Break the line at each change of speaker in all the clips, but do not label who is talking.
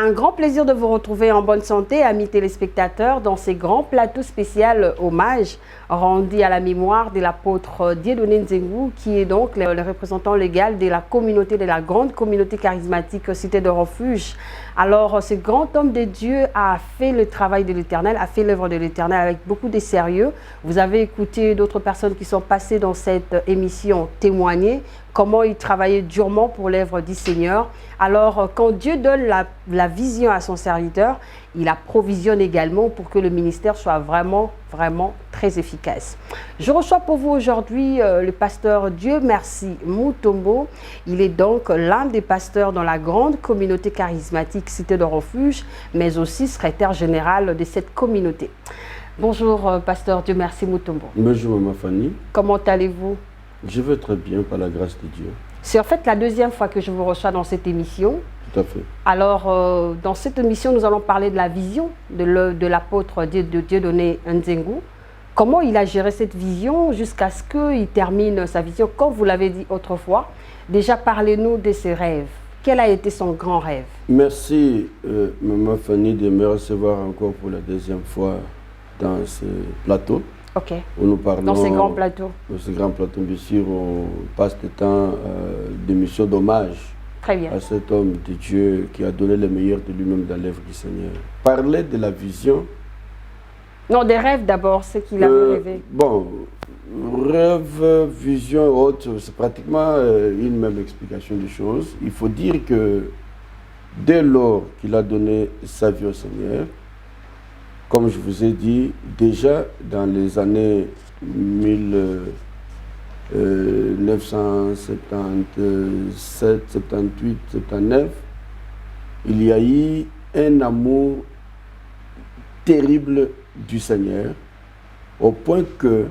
Un grand plaisir de vous retrouver en bonne santé, amis téléspectateurs, dans ces grands plateaux spéciaux hommage rendu à la mémoire de l'apôtre Dieudonné Nzengu, qui est donc le représentant légal de la communauté, de la grande communauté charismatique Cité de Refuge. Alors, ce grand homme de Dieu a fait le travail de l'Éternel, a fait l'œuvre de l'Éternel avec beaucoup de sérieux. Vous avez écouté d'autres personnes qui sont passées dans cette émission témoigner comment il travaillait durement pour l'œuvre du Seigneur. Alors, quand Dieu donne la vision à son serviteur, il approvisionne également pour que le ministère soit vraiment très efficace. Je reçois pour vous aujourd'hui le pasteur Dieu Merci Mutombo. Il est donc l'un des pasteurs dans la grande communauté charismatique Cité de Refuge, mais aussi secrétaire général de cette communauté. Bonjour, pasteur Dieu Merci Mutombo.
Bonjour, Maman Fanny.
Comment allez-vous?
Je vais très bien, par la grâce de Dieu.
C'est en fait la deuxième fois que je vous reçois dans cette émission.
Tout à fait.
Alors, dans cette émission, nous allons parler de la vision de l'apôtre Dieudonné Nzengu. Comment il a géré cette vision jusqu'à ce qu'il termine sa vision, comme vous l'avez dit autrefois. Déjà, parlez-nous de ses rêves. Quel a été son grand rêve?
Merci, Maman Fanny, de me recevoir encore pour la deuxième fois dans ce plateau.
Ok.
Où nous parlons,
dans ces grands plateaux.
Dans ces grands plateaux, bien sûr, on passe des temps d'émission d'hommage à cet homme de Dieu qui a donné le meilleur de lui-même dans l'œuvre du Seigneur. Parler de la vision.
Non, des rêves d'abord, ce qu'il avait rêvé.
Bon, rêve, vision, autre, c'est pratiquement une même explication des choses. Il faut dire que dès lors qu'il a donné sa vie au Seigneur, comme je vous ai dit, déjà dans les années 1977, 78, 79, il y a eu un amour terrible du Seigneur, au point que,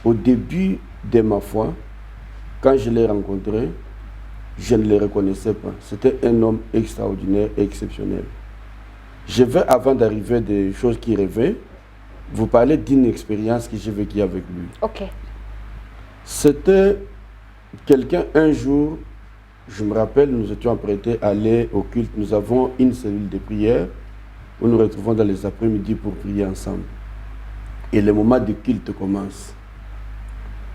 au début de ma foi, quand je l'ai rencontré, je ne le reconnaissais pas. C'était un homme extraordinaire et exceptionnel. Je vais, avant d'arriver des choses qui rêvaient, vous parler d'une expérience que j'ai vécue avec lui.
Ok.
C'était quelqu'un, un jour, je me rappelle, nous étions apprêtés à aller au culte. Nous avons une cellule de prière où nous nous retrouvons dans les après-midi pour prier ensemble. Et le moment du culte commence.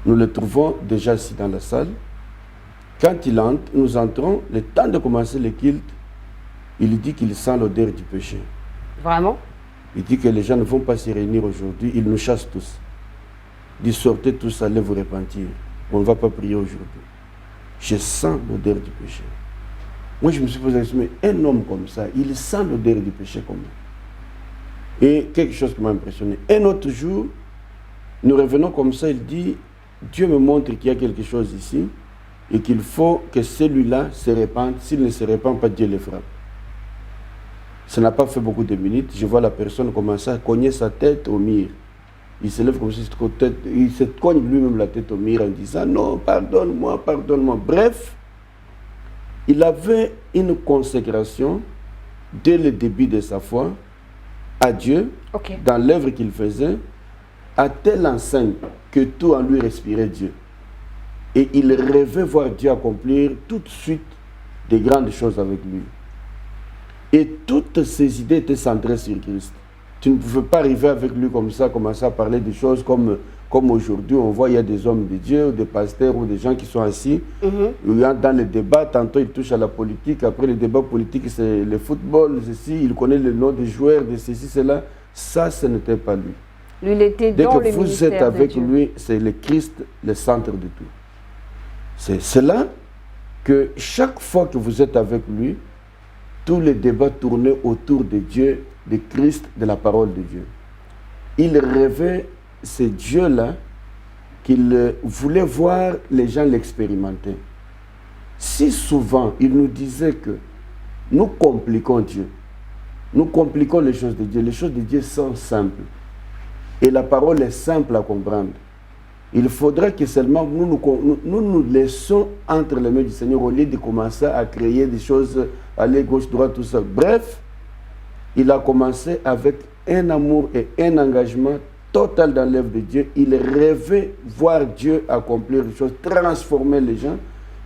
Nous le trouvons déjà assis dans la salle. Quand il entre, nous entrons, le temps de commencer le culte, il dit qu'il sent l'odeur du péché.
Vraiment?
Il dit que les gens ne vont pas se réunir aujourd'hui, ils nous chassent tous. Il dit sortez tous, allez vous repentir. On ne va pas prier aujourd'hui. Je sens l'odeur du péché. Moi je me suis posé la question, mais un homme comme ça, il sent l'odeur du péché comment? Et quelque chose qui m'a impressionné. Un autre jour, nous revenons comme ça, il dit, Dieu me montre qu'il y a quelque chose ici et qu'il faut que celui-là se répande. S'il ne se répand pas, Dieu le frappe. Ça n'a pas fait beaucoup de minutes. Je vois la personne commencer à cogner sa tête au mur. Il se lève comme si il se cogne lui-même la tête au mur en disant non, pardonne-moi, pardonne-moi. Bref, il avait une consécration dès le début de sa foi à Dieu, dans l'œuvre qu'il faisait, à telle enseigne que tout en lui respirait Dieu. Et il rêvait voir Dieu accomplir tout de suite de grandes choses avec lui. Et toutes ces idées étaient centrées sur Christ. Tu ne pouvais pas arriver avec lui comme ça, commencer à parler de choses comme aujourd'hui. On voit, il y a des hommes de Dieu, des pasteurs ou des gens qui sont assis. Dans les débats, tantôt ils touchent à la politique. Après le débat politique, c'est le football, ceci. Il connaît le nom des joueurs, de ceci, cela. Ça, ce n'était pas lui.
Lui, il était dans le ministère de Dieu. Dès que
vous êtes avec lui, c'est le Christ, le centre de tout. C'est cela que chaque fois que vous êtes avec lui, tous les débats tournaient autour de Dieu, de Christ, de la parole de Dieu. Il rêvait ce Dieu-là qu'il voulait voir les gens l'expérimenter. Si souvent, il nous disait que nous compliquons Dieu, nous compliquons les choses de Dieu. Les choses de Dieu sont simples. Et la parole est simple à comprendre. Il faudrait que seulement nous laissons entre les mains du Seigneur au lieu de commencer à créer des choses, aller gauche, droite, tout ça. Bref, il a commencé avec un amour et un engagement total dans l'œuvre de Dieu. Il rêvait voir Dieu accomplir des choses, transformer les gens.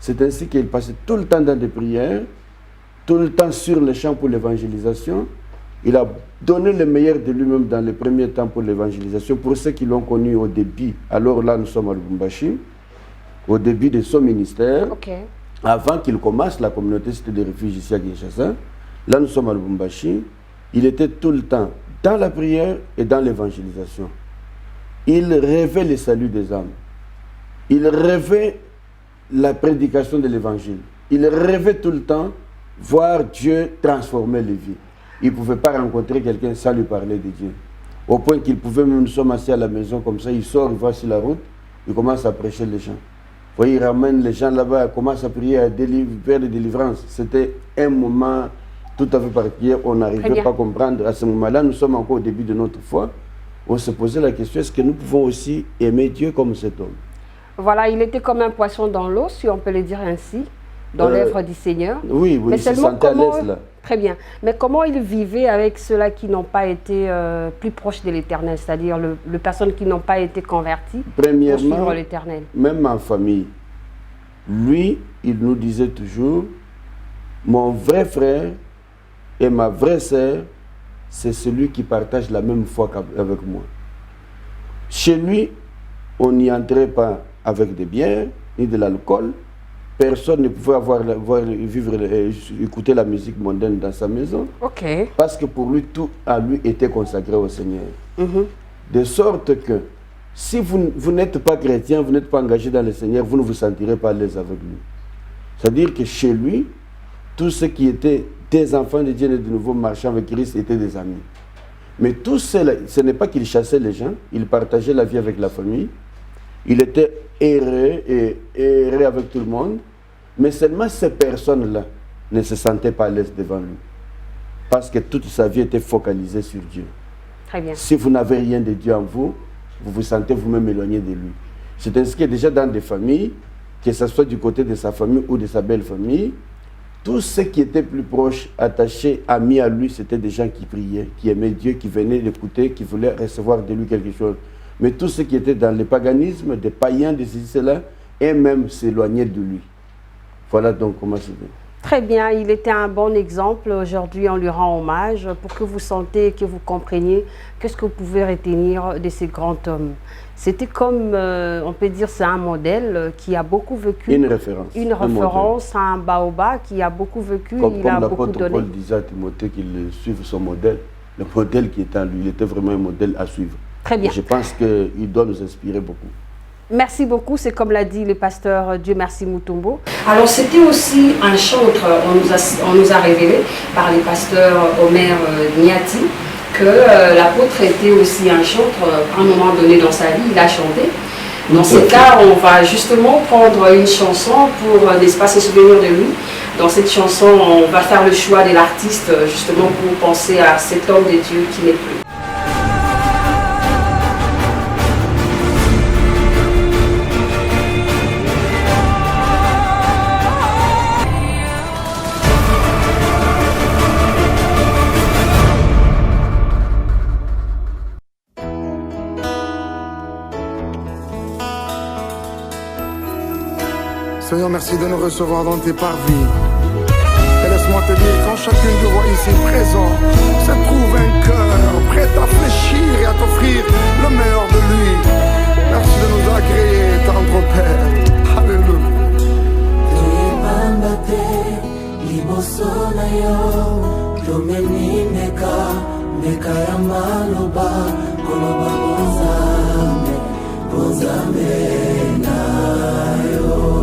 C'est ainsi qu'il passait tout le temps dans des prières. tout le temps sur le champ pour l'évangélisation. Il a donné le meilleur de lui-même dans les premiers temps pour l'évangélisation. Pour ceux qui l'ont connu au début, alors là nous sommes à Lubumbashi, au début de son ministère, avant qu'il commence la communauté cité des réfugiés ici à Kinshasa. Là nous sommes à Lubumbashi. Il était tout le temps dans la prière et dans l'évangélisation. Il rêvait le salut des âmes. Il rêvait la prédication de l'évangile. Il rêvait tout le temps voir Dieu transformer les vies. Il ne pouvait pas rencontrer quelqu'un sans lui parler de Dieu. Au point qu'il pouvait, même nous sommes assis à la maison comme ça, il sort, il va sur la route, il commence à prêcher les gens. Vous voyez, il ramène les gens là-bas, il commence à prier, à faire des délivrances. C'était un moment tout à fait particulier, on n'arrivait pas à comprendre. À ce moment-là, nous sommes encore au début de notre foi. On se posait la question, est-ce que nous pouvons aussi aimer Dieu comme cet homme?
Voilà, il était comme un poisson dans l'eau, si on peut le dire ainsi, dans l'œuvre du Seigneur.
Oui,
mais
il se sentait à l'aise là.
Très bien. Mais comment il vivait avec ceux-là qui n'ont pas été plus proches de l'Éternel, c'est-à-dire les personnes qui n'ont pas été converties pour suivre l'Éternel?
Même en famille, lui, il nous disait toujours, mon vrai frère et ma vraie sœur, c'est celui qui partage la même foi qu'avec moi. Chez lui, on n'y entrait pas avec des bières, ni de l'alcool. Personne ne pouvait écouter la musique mondaine dans sa maison. Parce que pour lui, tout à lui était consacré au Seigneur. De sorte que, si vous n'êtes pas chrétien, vous n'êtes pas engagé dans le Seigneur, vous ne vous sentirez pas à l'aise avec lui. C'est-à-dire que chez lui, tous ceux qui étaient des enfants de Dieu et de nouveau marchant avec Christ étaient des amis. Mais tous ceux-là, ce n'est pas qu'il chassait les gens, il partageait la vie avec la famille. Il était erré avec tout le monde, mais seulement ces personnes-là ne se sentaient pas à l'aise devant lui. Parce que toute sa vie était focalisée sur Dieu.
Très bien.
Si vous n'avez rien de Dieu en vous, vous vous sentez vous-même éloigné de lui. C'est ainsi que déjà dans des familles, que ce soit du côté de sa famille ou de sa belle famille, tous ceux qui étaient plus proches, attachés, amis à lui, c'était des gens qui priaient, qui aimaient Dieu, qui venaient l'écouter, qui voulaient recevoir de lui quelque chose. Mais tous ceux qui étaient dans le paganisme, des païens, des cela, et même s'éloignaient de lui. Voilà donc comment c'est.
Très bien, il était un bon exemple. Aujourd'hui, on lui rend hommage pour que vous sentez, que vous compreniez qu'est-ce que vous pouvez retenir de ces grands hommes. C'était comme, on peut dire, c'est un modèle qui a beaucoup vécu.
Une référence.
Une référence à un baobab qui a beaucoup vécu, il a beaucoup donné.
Comme l'apôtre Paul disait à Timothée qu'il suive son modèle, le modèle qui était en lui, il était vraiment un modèle à suivre.
Très bien.
Et je pense qu'il doit nous inspirer beaucoup.
Merci beaucoup, c'est comme l'a dit le pasteur Dieu Merci Mutombo. Alors c'était aussi un chantre, on nous a révélé par le pasteur Omer Niati que l'apôtre était aussi un chantre. À un moment donné dans sa vie, il a chanté. Dans ce cas, on va justement prendre une chanson pour, n'est-ce pas, se souvenir de lui. Dans cette chanson, on va faire le choix de l'artiste justement pour penser à cet homme de Dieu qui n'est plus.
Seigneur, merci de nous recevoir dans tes parvis. Et laisse-moi te dire, quand chacune de vous ici présent se trouve un cœur prêt à fléchir et à t'offrir le meilleur de lui. Merci de nous agréer, tendre Père. Alléluia.
Yo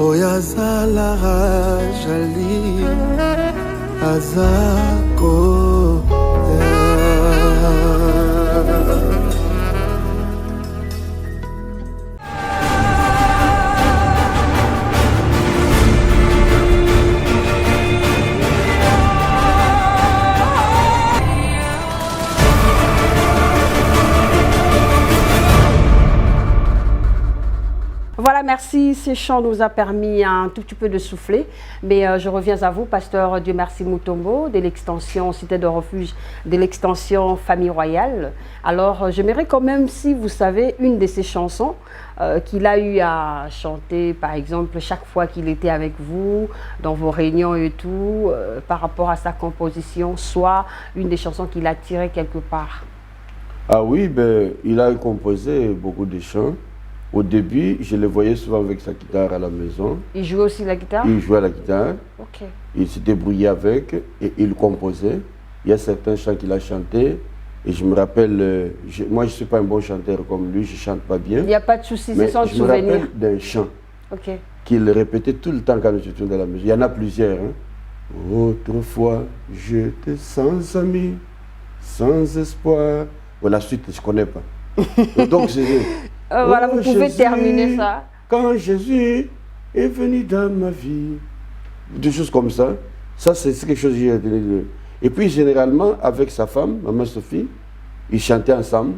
Oyazala Jali Azako.
Voilà, merci. Ce chant nous a permis un tout petit peu de souffler. Mais je reviens à vous, pasteur Dieu merci Mutombo, de l'extension Cité de Refuge, de l'extension Famille Royale. Alors, j'aimerais quand même, si vous savez, une de ces chansons qu'il a eu à chanter, par exemple, chaque fois qu'il était avec vous, dans vos réunions et tout, par rapport à sa composition, soit une des chansons qu'il a tirées quelque part.
Ah oui, ben, il a composé beaucoup de chants. Au début, je le voyais souvent avec sa guitare à la maison.
Il jouait aussi la guitare?
Il jouait la guitare.
Ok.
Il se débrouillait avec et il composait. Il y a certains chants qu'il a chantés. Et je me rappelle, moi je ne suis pas un bon chanteur comme lui, je ne chante pas bien.
Il n'y a pas de souci, c'est son souvenir.
Je me rappelle d'un chant qu'il répétait tout le temps quand nous étions dans la musique. Il y en a plusieurs. Hein. Autrefois, j'étais sans amis, sans espoir. Bon, la suite, je ne connais pas. Donc,
voilà, vous pouvez terminer ça.
Quand Jésus est venu dans ma vie. Des choses comme ça. Ça, c'est quelque chose que j'ai retenu. Et puis, généralement, avec sa femme, Maman Sophie, ils chantaient ensemble.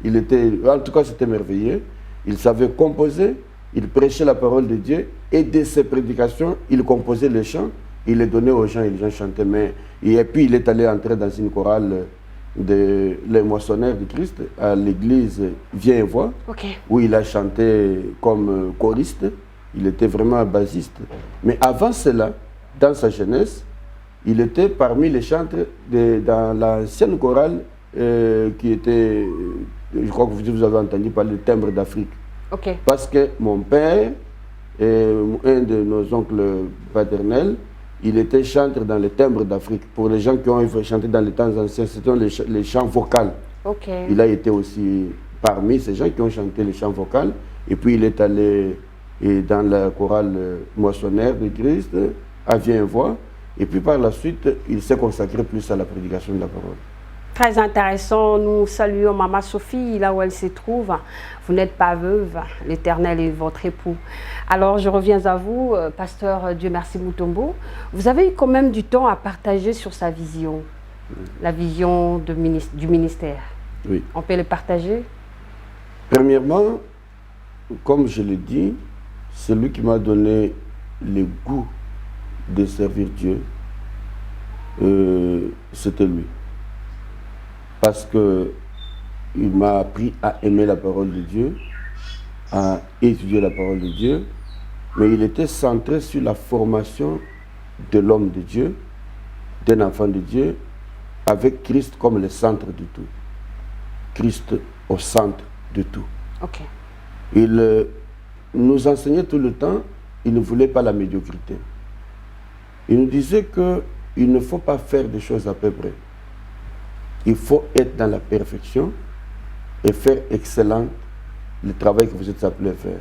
En tout cas, c'était merveilleux. Il savait composer, il prêchait la parole de Dieu. Et de ses prédications, il composait les chants. Il les donnait aux gens et les gens chantaient. Et puis, il est allé entrer dans une chorale les moissonneurs du Christ à l'église Viens et Vois, où il a chanté comme choriste. Il était vraiment un bassiste. Mais avant cela, dans sa jeunesse, il était parmi les chantres dans l'ancienne chorale qui était, je crois que vous avez entendu parler de Timbre d'Afrique. Parce que mon père et un de nos oncles paternels, il était chanteur dans les timbres d'Afrique. Pour les gens qui ont chanté dans les temps anciens, c'était les chants vocaux. Il a été aussi parmi ces gens qui ont chanté les chants vocaux. Et puis il est allé dans la chorale moissonnaire de Christ, à Viens et Vois. Et puis par la suite, il s'est consacré plus à la prédication de la parole.
Très intéressant. Nous saluons Maman Sophie, là où elle se trouve. Vous n'êtes pas veuve, l'Éternel est votre époux. Alors, je reviens à vous, pasteur Dieu merci Mutombo. Vous avez eu quand même du temps à partager sur sa vision, la vision du ministère.
Oui.
On peut le partager?
Premièrement, comme je l'ai dit, c'est lui qui m'a donné le goût de servir Dieu. C'était lui. Parce qu'il m'a appris à aimer la parole de Dieu, à étudier la parole de Dieu, mais il était centré sur la formation de l'homme de Dieu, d'un enfant de Dieu, avec Christ comme le centre de tout. Christ au centre de tout. Il nous enseignait tout le temps, il ne voulait pas la médiocrité. Il nous disait qu'il ne faut pas faire des choses à peu près. Il faut être dans la perfection et faire excellent le travail que vous êtes appelé à faire.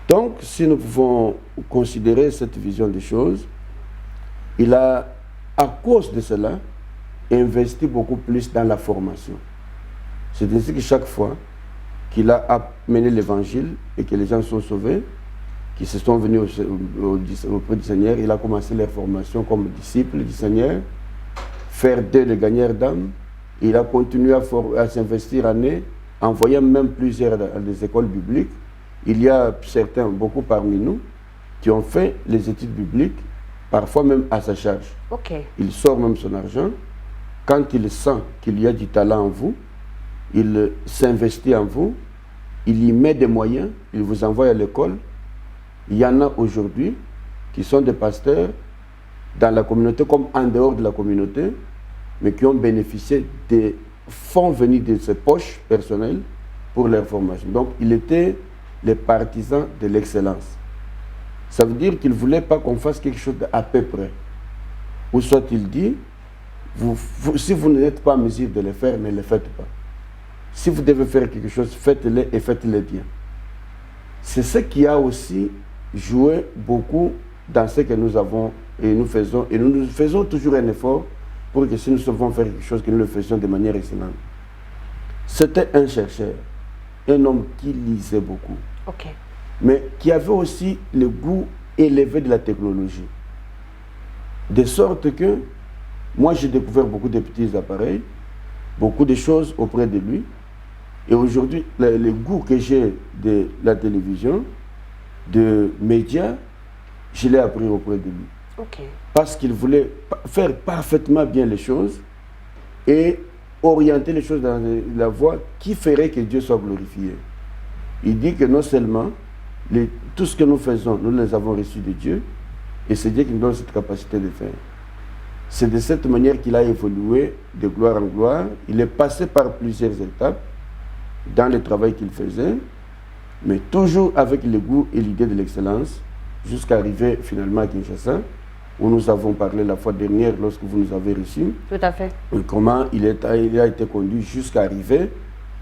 Donc, si nous pouvons considérer cette vision des choses, il a, à cause de cela, investi beaucoup plus dans la formation. C'est ainsi que chaque fois qu'il a amené l'évangile et que les gens sont sauvés, qui se sont venus auprès du Seigneur, il a commencé leur formation comme disciples du Seigneur, faire d'eux les gagneurs d'âmes. Il a continué à s'investir en eux, envoyant même plusieurs à des écoles bibliques. Il y a certains, beaucoup parmi nous, qui ont fait les études bibliques, parfois même à sa charge. Il sort même son argent. Quand il sent qu'il y a du talent en vous, il s'investit en vous, il y met des moyens, il vous envoie à l'école. Il y en a aujourd'hui qui sont des pasteurs dans la communauté comme en dehors de la communauté, mais qui ont bénéficié des fonds venus de ses poches personnelles pour leur formation. Donc, il était le partisan de l'excellence. Ça veut dire qu'il ne voulait pas qu'on fasse quelque chose à peu près. Ou soit il dit, si vous n'êtes pas en mesure de le faire, ne le faites pas. Si vous devez faire quelque chose, faites-le et faites-le bien. C'est ce qui a aussi joué beaucoup dans ce que nous avons et nous faisons toujours un effort pour que si nous devons faire quelque chose, que nous le faisions de manière excellente. C'était un chercheur, un homme qui lisait beaucoup, mais qui avait aussi le goût élevé de la technologie. De sorte que moi j'ai découvert beaucoup de petits appareils, beaucoup de choses auprès de lui. Et aujourd'hui, le goût que j'ai de la télévision, de médias, je l'ai appris auprès de lui. Parce qu'il voulait faire parfaitement bien les choses et orienter les choses dans la voie qui ferait que Dieu soit glorifié. Il dit que non seulement tout ce que nous faisons, nous les avons reçus de Dieu, et c'est Dieu qui nous donne cette capacité de faire. C'est de cette manière qu'il a évolué de gloire en gloire. Il est passé par plusieurs étapes dans le travail qu'il faisait, mais toujours avec le goût et l'idée de l'excellence, jusqu'à arriver finalement à Kinshasa, où nous avons parlé la fois dernière lorsque vous nous avez reçus.
Tout à fait.
Et comment il a été conduit jusqu'à arriver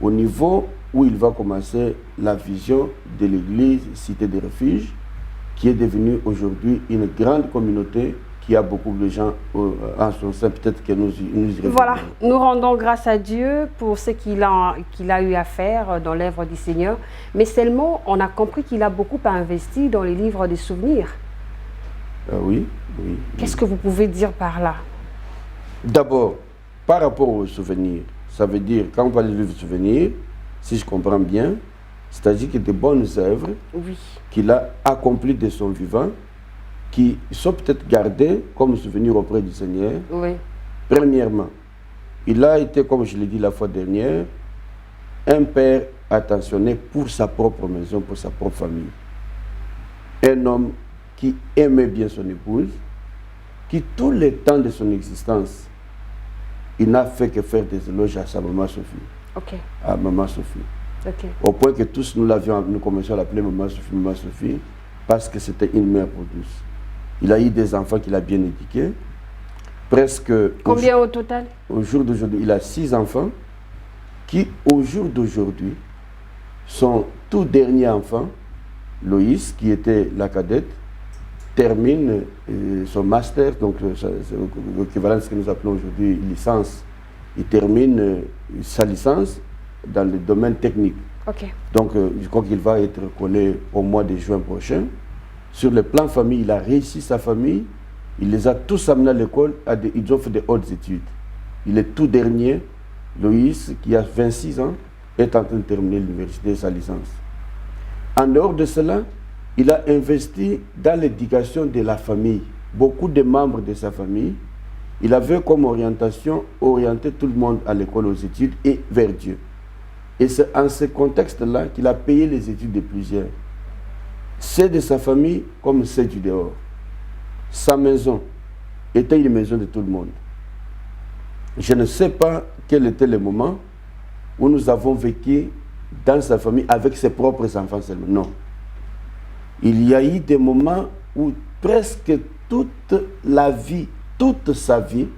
au niveau où il va commencer la vision de l'église Cité des Refuges, qui est devenue aujourd'hui une grande communauté qui a beaucoup de gens en son sein. Peut-être que nous y reviendrons.
Voilà, nous rendons grâce à Dieu pour ce qu'il a eu à faire dans l'œuvre du Seigneur. Mais seulement, on a compris qu'il a beaucoup investi dans les livres des souvenirs.
Oui.
Qu'est-ce que vous pouvez dire par là?
D'abord, par rapport aux souvenirs, ça veut dire, quand on parle de livres de souvenirs, si je comprends bien, c'est-à-dire que de bonnes œuvres qu'il a accomplies de son vivant, qui sont peut-être gardées comme souvenir auprès du Seigneur. Premièrement, il a été, comme je l'ai dit la fois dernière, un père attentionné pour sa propre maison, pour sa propre famille. Un homme qui aimait bien son épouse, qui tout le temps de son existence, il n'a fait que faire des éloges à sa maman Sophie. À maman Sophie. Au point que tous nous commençons à l'appeler maman Sophie, parce que c'était une mère pour tous. Il a eu des enfants qu'il a bien éduqués. Presque.
Combien au total?
Au jour d'aujourd'hui, il a 6 enfants qui, au jour d'aujourd'hui, son tout dernier enfant, Loïs, qui était la cadette, termine son master, donc l'équivalent de ce que nous appelons aujourd'hui licence. Il termine sa licence dans le domaine technique. Donc, je crois qu'il va être collé au mois de juin prochain. Sur le plan famille, il a réussi sa famille. Il les a tous amenés à l'école. Ils ont fait de hautes études. Il est tout dernier, Loïs, qui a 26 ans, est en train de terminer l'université, sa licence. En dehors de cela, il a investi dans l'éducation de la famille. Beaucoup de membres de sa famille. Il avait comme orientation orienter tout le monde à l'école, aux études et vers Dieu. Et c'est en ce contexte-là qu'il a payé les études de plusieurs. C'est de sa famille comme c'est du dehors. Sa maison était une maison de tout le monde. Je ne sais pas quel était le moment où nous avons vécu dans sa famille avec ses propres enfants seulement. Non. Il y a eu des moments où presque toute la vie, toute sa vie,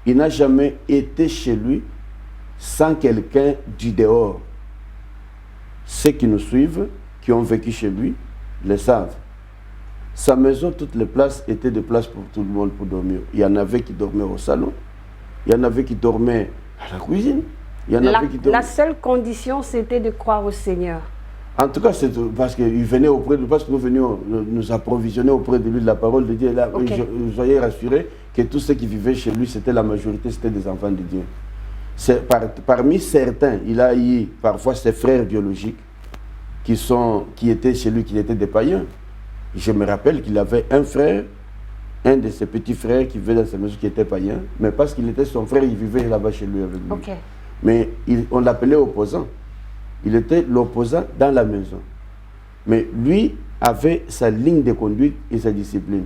il n'a jamais été chez lui sans quelqu'un du dehors. Ceux qui nous suivent, qui ont vécu chez lui, le savent. Sa maison, toutes les places étaient des places pour tout le monde pour dormir. Il y en avait qui dormaient au salon, il y en avait qui dormaient à la cuisine, il y en avait qui dormaient...
La seule condition, c'était de croire au Seigneur.
En tout cas, c'est parce qu'il venait auprès de nous, parce que nous venions nous approvisionner auprès de lui de la parole de Dieu. Là, soyez rassurés que tous ceux qui vivaient chez lui, c'était la majorité, c'était des enfants de Dieu. Parmi certains, il a eu parfois ses frères biologiques qui étaient chez lui, qui étaient des païens. Je me rappelle qu'il avait un frère, un de ses petits frères qui vivait dans sa maison qui était païen, mais parce qu'il était son frère, il vivait là-bas chez lui avec lui. Mais on l'appelait opposant. Il était l'opposant dans la maison. Mais lui avait sa ligne de conduite et sa discipline.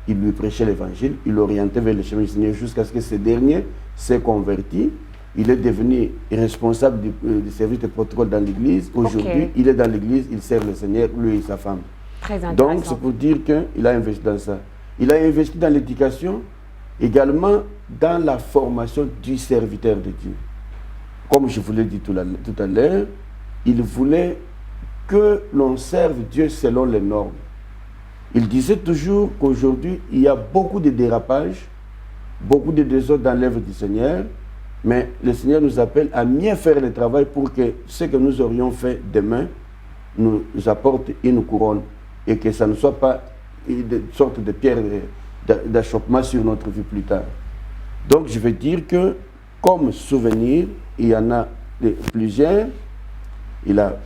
Il lui prêchait l'évangile, il l'orientait vers le chemin du Seigneur jusqu'à ce que ce dernier s'est converti. Il est devenu responsable du service de protocole dans l'église. Aujourd'hui, il est dans l'église, il sert le Seigneur, lui et sa femme.
Très intéressant.
Donc, c'est pour dire qu'il a investi dans ça. Il a investi dans l'éducation, également dans la formation du serviteur de Dieu. Comme je vous l'ai dit tout à l'heure, il voulait que l'on serve Dieu selon les normes. Il disait toujours qu'aujourd'hui, il y a beaucoup de dérapages, beaucoup de désordres dans l'œuvre du Seigneur, mais le Seigneur nous appelle à mieux faire le travail pour que ce que nous aurions fait demain nous apporte une couronne et que ça ne soit pas une sorte de pierre d'achoppement sur notre vie plus tard. Donc je veux dire que comme souvenir, il y en a plusieurs. Il a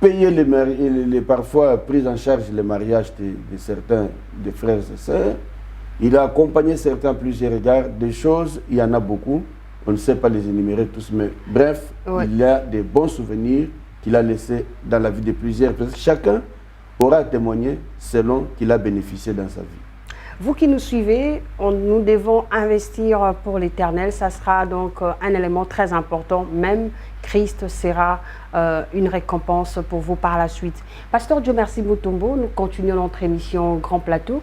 payé parfois pris en charge le mariage de certains des frères et sœurs. Il a accompagné certains à plusieurs égards. Des choses, il y en a beaucoup. On ne sait pas les énumérer tous, mais bref, il y a des bons souvenirs qu'il a laissés dans la vie de plusieurs personnes. Chacun aura témoigné selon qu'il a bénéficié dans sa vie.
Vous qui nous suivez, nous devons investir pour l'éternel. Ça sera donc un élément très important. Même Christ sera une récompense pour vous par la suite. Pasteur Diomersi Mutombo, nous continuons notre émission Grand Plateau.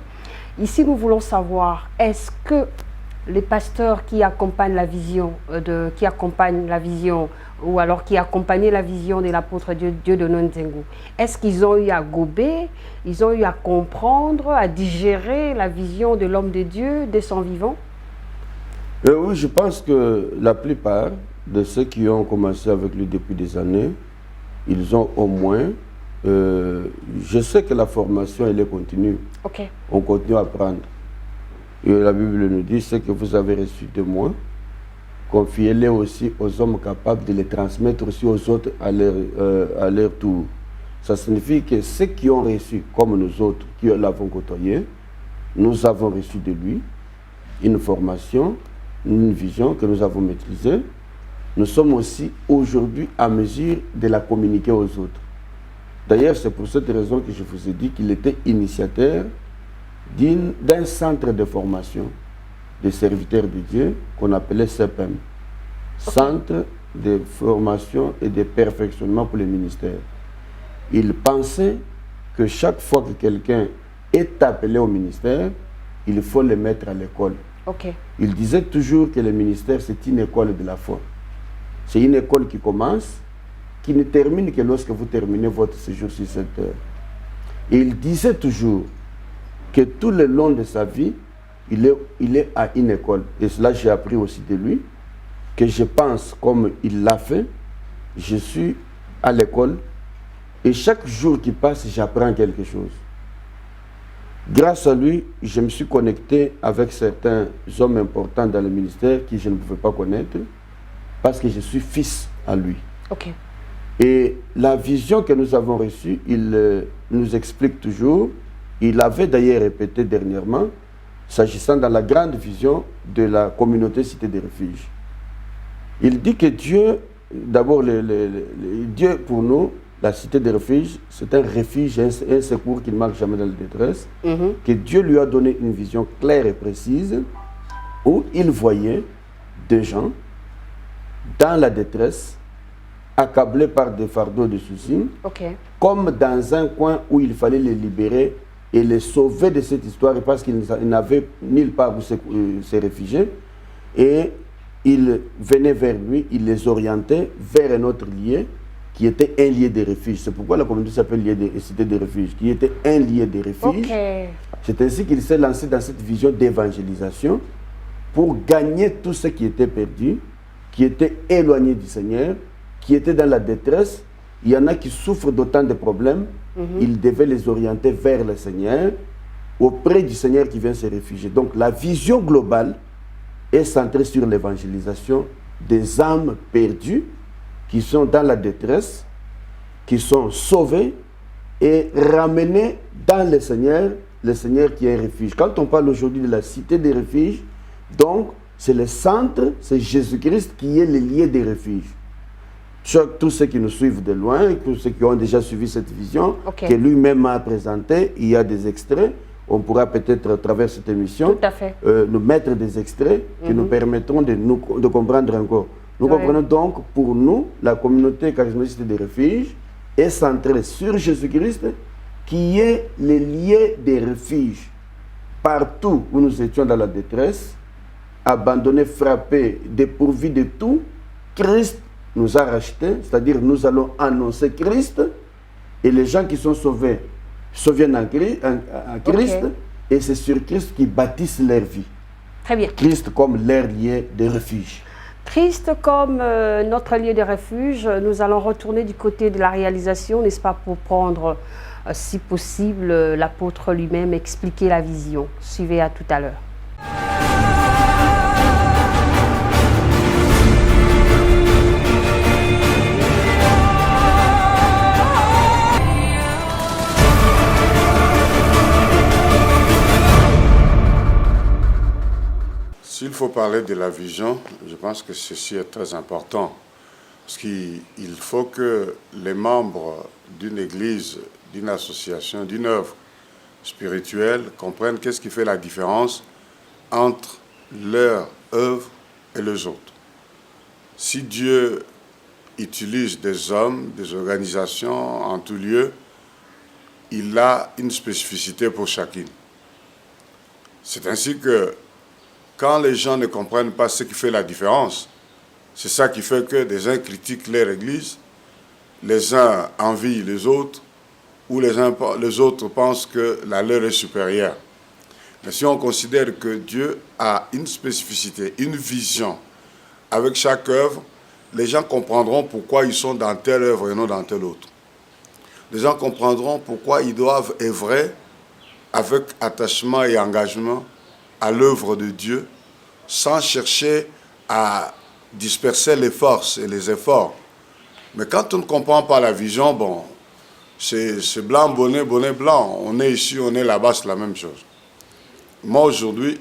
Ici, nous voulons savoir, est-ce que les pasteurs qui accompagnent la vision, ou alors qui accompagnaient la vision de l'apôtre Dieudonné Nzengu, est-ce qu'ils ont eu à gober, ils ont eu à comprendre, à digérer la vision de l'homme de Dieu, de son vivant?
Oui, je pense que la plupart de ceux qui ont commencé avec lui depuis des années, ils ont au moins... je sais que la formation, elle est continue.
Okay.
On continue à apprendre. Et la Bible nous dit, ce que vous avez reçu de moi, confiez-les aussi aux hommes capables de les transmettre aussi aux autres à leur tour. Ça signifie que ceux qui ont reçu, comme nous autres, qui l'avons côtoyé, nous avons reçu de lui une formation, une vision que nous avons maîtrisée. Nous sommes aussi aujourd'hui à mesure de la communiquer aux autres. D'ailleurs, c'est pour cette raison que je vous ai dit qu'il était initiateur d'un centre de formation des serviteurs de Dieu qu'on appelait CEPEM, Centre de formation et de perfectionnement pour les ministères. Il pensait que chaque fois que quelqu'un est appelé au ministère, il faut le mettre à l'école.
Okay. Il
disait toujours que le ministère, c'est une école de la foi. C'est une école qui commence, qui ne termine que lorsque vous terminez votre séjour sur cette terre. Et il disait toujours que tout le long de sa vie, il est à une école. Et cela, j'ai appris aussi de lui, que je pense comme il l'a fait, je suis à l'école, et chaque jour qui passe, j'apprends quelque chose. Grâce à lui, je me suis connecté avec certains hommes importants dans le ministère que je ne pouvais pas connaître, parce que je suis fils à lui.
Okay.
Et la vision que nous avons reçue, il nous explique toujours. Il avait d'ailleurs répété dernièrement, s'agissant dans la grande vision de la communauté Cité des Refuges. Il dit que Dieu, d'abord, Dieu pour nous, la Cité des Refuges, c'est un refuge, un secours qui ne manque jamais dans la détresse, que Dieu lui a donné une vision claire et précise où il voyait des gens dans la détresse, accablés par des fardeaux de soucis, comme dans un coin où il fallait les libérer et les sauver de cette histoire parce qu'ils n'avaient nulle part où se réfugier. Et il venait vers lui, il les orientait vers un autre lieu qui était un lieu de refuge. C'est pourquoi la communauté s'appelle Cité des Refuges, qui était un lieu de refuge. C'est ainsi qu'il s'est lancé dans cette vision d'évangélisation pour gagner tout ce qui était perdu, qui était éloigné du Seigneur, qui était dans la détresse. Il y en a qui souffrent d'autant de problèmes. Il devait les orienter vers le Seigneur, auprès du Seigneur qui vient se réfugier. Donc la vision globale est centrée sur l'évangélisation des âmes perdues qui sont dans la détresse, qui sont sauvées et ramenées dans le Seigneur qui est un refuge. Quand on parle aujourd'hui de la Cité des Refuges, donc c'est le centre, c'est Jésus-Christ qui est le lieu des refuges. Tous ceux qui nous suivent de loin, tous ceux qui ont déjà suivi cette vision, que lui-même a présentée, il y a des extraits. On pourra peut-être, à travers cette émission, nous mettre des extraits qui nous permettront de comprendre encore. Nous comprenons donc, pour nous, la communauté charismatique des refuges est centrée sur Jésus-Christ, qui est le lieu des refuges. Partout où nous étions dans la détresse, abandonnés, frappés, dépourvus de tout, Christ nous a rachetés, c'est-à-dire nous allons annoncer Christ, et les gens qui sont sauvés se viennent en Christ,
Ok.
et c'est sur Christ qu'ils bâtissent leur vie.
Très bien.
Christ comme leur lieu de refuge.
Christ comme notre lieu de refuge, nous allons retourner du côté de la réalisation, n'est-ce pas, pour prendre, si possible, l'apôtre lui-même expliquer la vision. Suivez à tout à l'heure.
S'il faut parler de la vision, je pense que ceci est très important. Parce qu'il faut que les membres d'une église, d'une association, d'une œuvre spirituelle comprennent qu'est-ce qui fait la différence entre leur œuvre et les autres. Si Dieu utilise des hommes, des organisations en tout lieu, il a une spécificité pour chacune. C'est ainsi que quand les gens ne comprennent pas ce qui fait la différence, c'est ça qui fait que les uns critiquent leur église, les uns envient les autres, ou les autres pensent que la leur est supérieure. Mais si on considère que Dieu a une spécificité, une vision avec chaque œuvre, les gens comprendront pourquoi ils sont dans telle œuvre et non dans telle autre. Les gens comprendront pourquoi ils doivent œuvrer avec attachement et engagement à l'œuvre de Dieu, sans chercher à disperser les forces et les efforts. Mais quand on ne comprend pas la vision, bon, c'est blanc, bonnet, bonnet, blanc. On est ici, on est là-bas, c'est la même chose. Moi, aujourd'hui,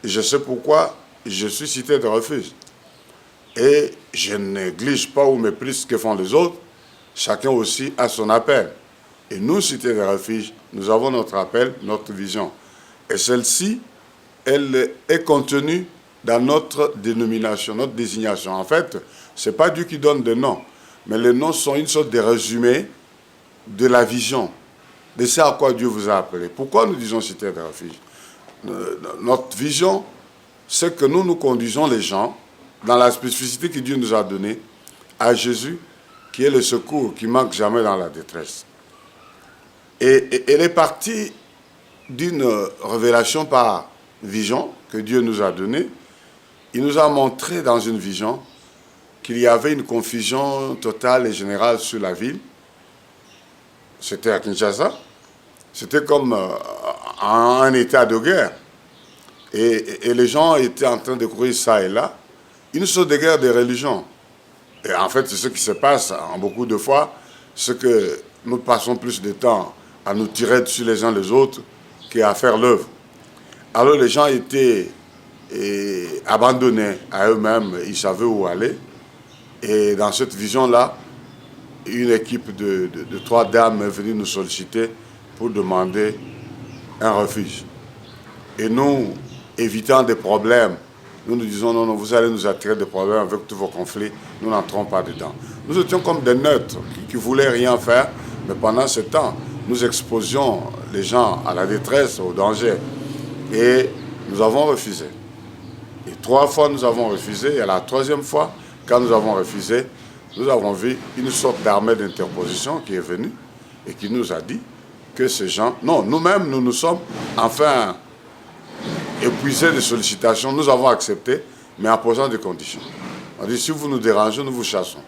je sais pourquoi je suis cité de refuge. Et je ne néglige pas ou méprise ce que font les autres. Chacun aussi a son appel. Et nous, cité de refuge, nous avons notre appel, notre vision. Et celle-ci, elle est contenue dans notre dénomination, notre désignation. En fait, ce n'est pas Dieu qui donne des noms, mais les noms sont une sorte de résumé de la vision, de ce à quoi Dieu vous a appelé. Pourquoi nous disons cité de refuge? Notre vision, c'est que nous conduisons les gens dans la spécificité que Dieu nous a donnée à Jésus, qui est le secours, qui ne manque jamais dans la détresse. Et elle est partie d'une révélation par vision que Dieu nous a donnée. Il nous a montré dans une vision qu'il y avait une confusion totale et générale sur la ville. C'était à Kinshasa. C'était comme un état de guerre. Et les gens étaient en train de courir ça et là. Une sorte de guerre de religion. Et en fait, c'est ce qui se passe en beaucoup de fois, c'est que nous passons plus de temps à nous tirer dessus les uns les autres qu'à faire l'œuvre. Alors les gens étaient abandonnés à eux-mêmes, ils savaient où aller. Et dans cette vision-là, une équipe de 3 dames est venue nous solliciter pour demander un refuge. Et nous, évitant des problèmes, nous nous disons non, vous allez nous attirer des problèmes avec tous vos conflits, nous n'entrons pas dedans. Nous étions comme des neutres qui ne voulaient rien faire, mais pendant ce temps, nous exposions les gens à la détresse, au danger. Et nous avons refusé. Et 3 fois nous avons refusé, et à la 3e fois, quand nous avons refusé, nous avons vu une sorte d'armée d'interposition qui est venue et qui nous a dit que ces gens... Non, nous-mêmes, nous nous sommes enfin épuisés de sollicitations. Nous avons accepté, mais en posant des conditions. On dit, si vous nous dérangez, nous vous chassons.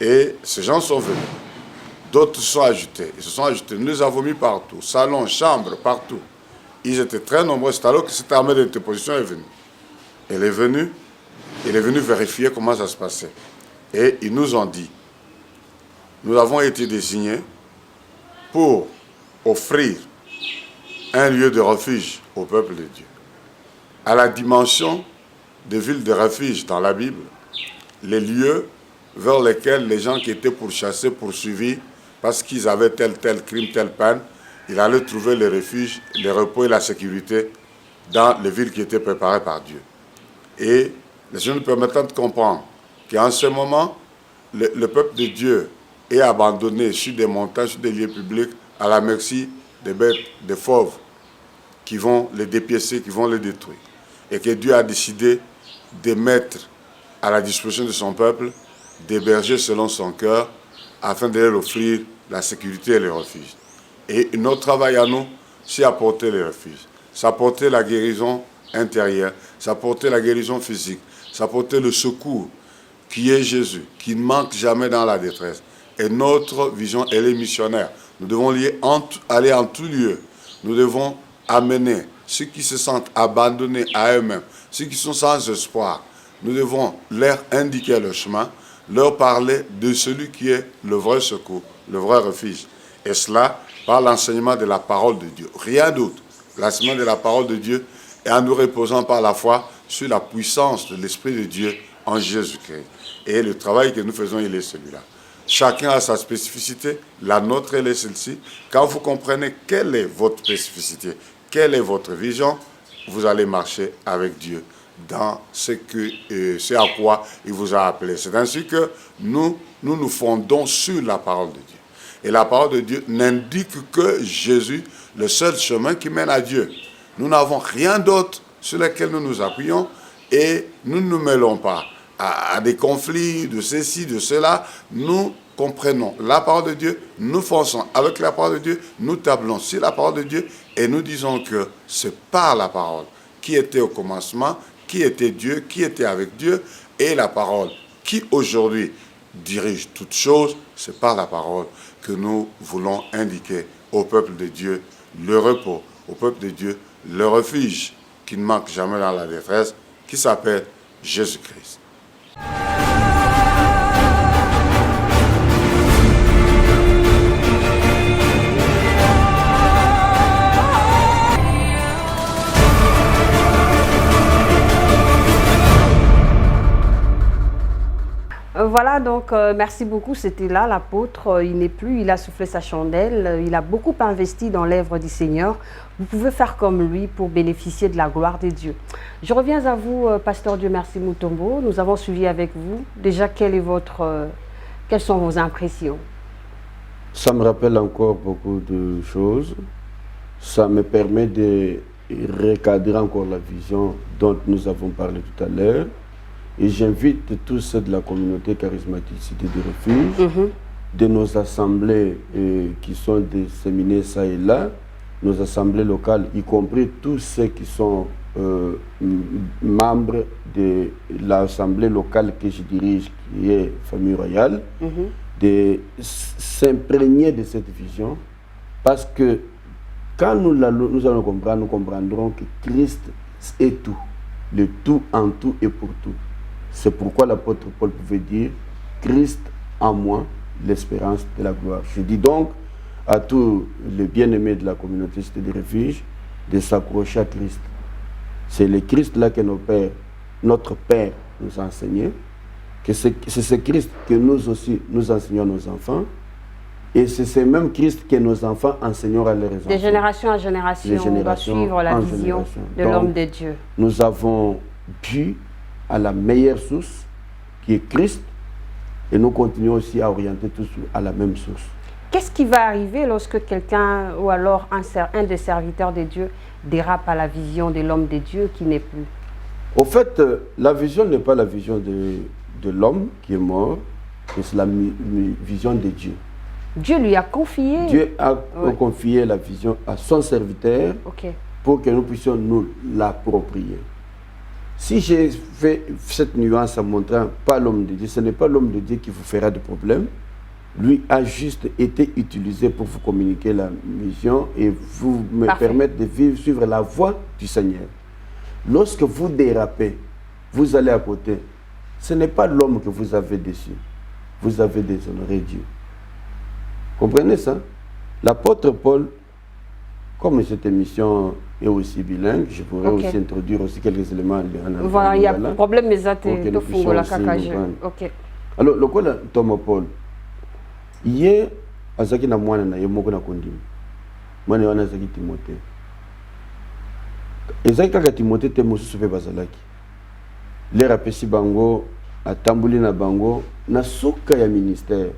Et ces gens sont venus. D'autres se sont ajoutés. Ils se sont ajoutés. Nous les avons mis partout. Salons, chambres, partout. Ils étaient très nombreux. C'est alors que cette armée d'interposition est venue. Elle est venue vérifier comment ça se passait. Et ils nous ont dit, nous avons été désignés pour offrir un lieu de refuge au peuple de Dieu. À la dimension des villes de refuge dans la Bible, les lieux vers lesquels les gens qui étaient pourchassés, poursuivis, parce qu'ils avaient tel crime, telle peine, ils allaient trouver le refuge, le repos et la sécurité dans les villes qui étaient préparées par Dieu. Et les gens nous permettant de comprendre qu'en ce moment, le peuple de Dieu est abandonné sur des montagnes, sur des lieux publics, à la merci des bêtes, des fauves, qui vont les dépiécer, qui vont les détruire. Et que Dieu a décidé de mettre à la disposition de son peuple des bergers selon son cœur, afin de leur offrir la sécurité et le refuge. Et notre travail à nous, c'est apporter le refuge. C'est apporter la guérison intérieure, c'est apporter la guérison physique, c'est apporter le secours qui est Jésus, qui ne manque jamais dans la détresse. Et notre vision, elle est missionnaire. Nous devons aller en tout lieu. Nous devons amener ceux qui se sentent abandonnés à eux-mêmes, ceux qui sont sans espoir. Nous devons leur indiquer le chemin, leur parler de celui qui est le vrai secours, le vrai refuge. Et cela par l'enseignement de la parole de Dieu. Rien d'autre. L'enseignement de la parole de Dieu et en nous reposant par la foi sur la puissance de l'Esprit de Dieu en Jésus-Christ. Et le travail que nous faisons, il est celui-là. Chacun a sa spécificité, la nôtre, elle est celle-ci. Quand vous comprenez quelle est votre spécificité, quelle est votre vision, vous allez marcher avec Dieu dans ce à quoi il vous a appelé. C'est ainsi que nous fondons sur la parole de Dieu. Et la parole de Dieu n'indique que Jésus, le seul chemin qui mène à Dieu. Nous n'avons rien d'autre sur lequel nous nous appuyons et nous ne nous mêlons pas à des conflits, de ceci, de cela. Nous comprenons la parole de Dieu, nous fonçons avec la parole de Dieu, nous tablons sur la parole de Dieu et nous disons que c'est par la parole qui était au commencement, qui était Dieu, qui était avec Dieu, et la parole qui aujourd'hui dirige toutes choses, c'est par la parole que nous voulons indiquer au peuple de Dieu le repos, au peuple de Dieu le refuge qui ne manque jamais dans la détresse, qui s'appelle Jésus-Christ.
Voilà, donc merci beaucoup, c'était là l'apôtre, il n'est plus, il a soufflé sa chandelle, il a beaucoup investi dans l'œuvre du Seigneur. Vous pouvez faire comme lui pour bénéficier de la gloire de Dieu. Je reviens à vous, Pasteur Dieu Merci Mutombo, nous avons suivi avec vous. Déjà, quelles sont vos impressions?
Ça me rappelle encore beaucoup de choses. Ça me permet de recadrer encore la vision dont nous avons parlé tout à l'heure. Et j'invite tous ceux de la communauté charismaticité de refuge, de nos assemblées qui sont disséminées ça et là, nos assemblées locales, y compris tous ceux qui sont membres de l'assemblée locale que je dirige, qui est Famille Royale, de s'imprégner de cette vision, parce que quand nous allons comprendre, nous comprendrons que Christ est tout, le tout en tout et pour tout. C'est pourquoi l'apôtre Paul pouvait dire « Christ en moi, l'espérance de la gloire ». Je dis donc à tous les bien-aimés de la communauté Cité des Refuges de s'accrocher à Christ. C'est le Christ-là que notre Père nous a enseigné, que c'est ce Christ que nous aussi nous enseignons à nos enfants, et c'est ce même Christ que nos enfants enseignent à leurs enfants.
De génération en génération, on va suivre la vision de l'homme de Dieu.
Nous avons bu à la meilleure source, qui est Christ, et nous continuons aussi à orienter tous à la même source.
Qu'est-ce qui va arriver lorsque quelqu'un, ou alors un des serviteurs de Dieu, dérape à la vision de l'homme de Dieu qui n'est plus?
Au fait, la vision n'est pas la vision de l'homme qui est mort, mais c'est la vision de Dieu.
Dieu lui a confié.
Dieu a confié la vision à son serviteur pour que nous puissions nous l'approprier. Si j'ai fait cette nuance en montrant pas l'homme de Dieu, ce n'est pas l'homme de Dieu qui vous fera de problème. Lui a juste été utilisé pour vous communiquer la mission et vous me permettre de suivre la voie du Seigneur. Lorsque vous dérapez, vous allez à côté. Ce n'est pas l'homme que vous avez déçu. Vous avez déshonoré Dieu. Comprenez ça? L'apôtre Paul, comme cette émission est aussi bilingue, je pourrais aussi introduire aussi quelques éléments en anglais.
Voilà, il y a un problème, mais ça, c'est tout fou, la cacache.
Alors, le quoi Thomas Paul? Hier, azaki na mwana na ye moko na kondima. Mwana wana azaki Timothée. Ezaki kaka Timothée te mosusu pe bazalaki. Lera apesi bango atambuli na bango na suka ya ministère.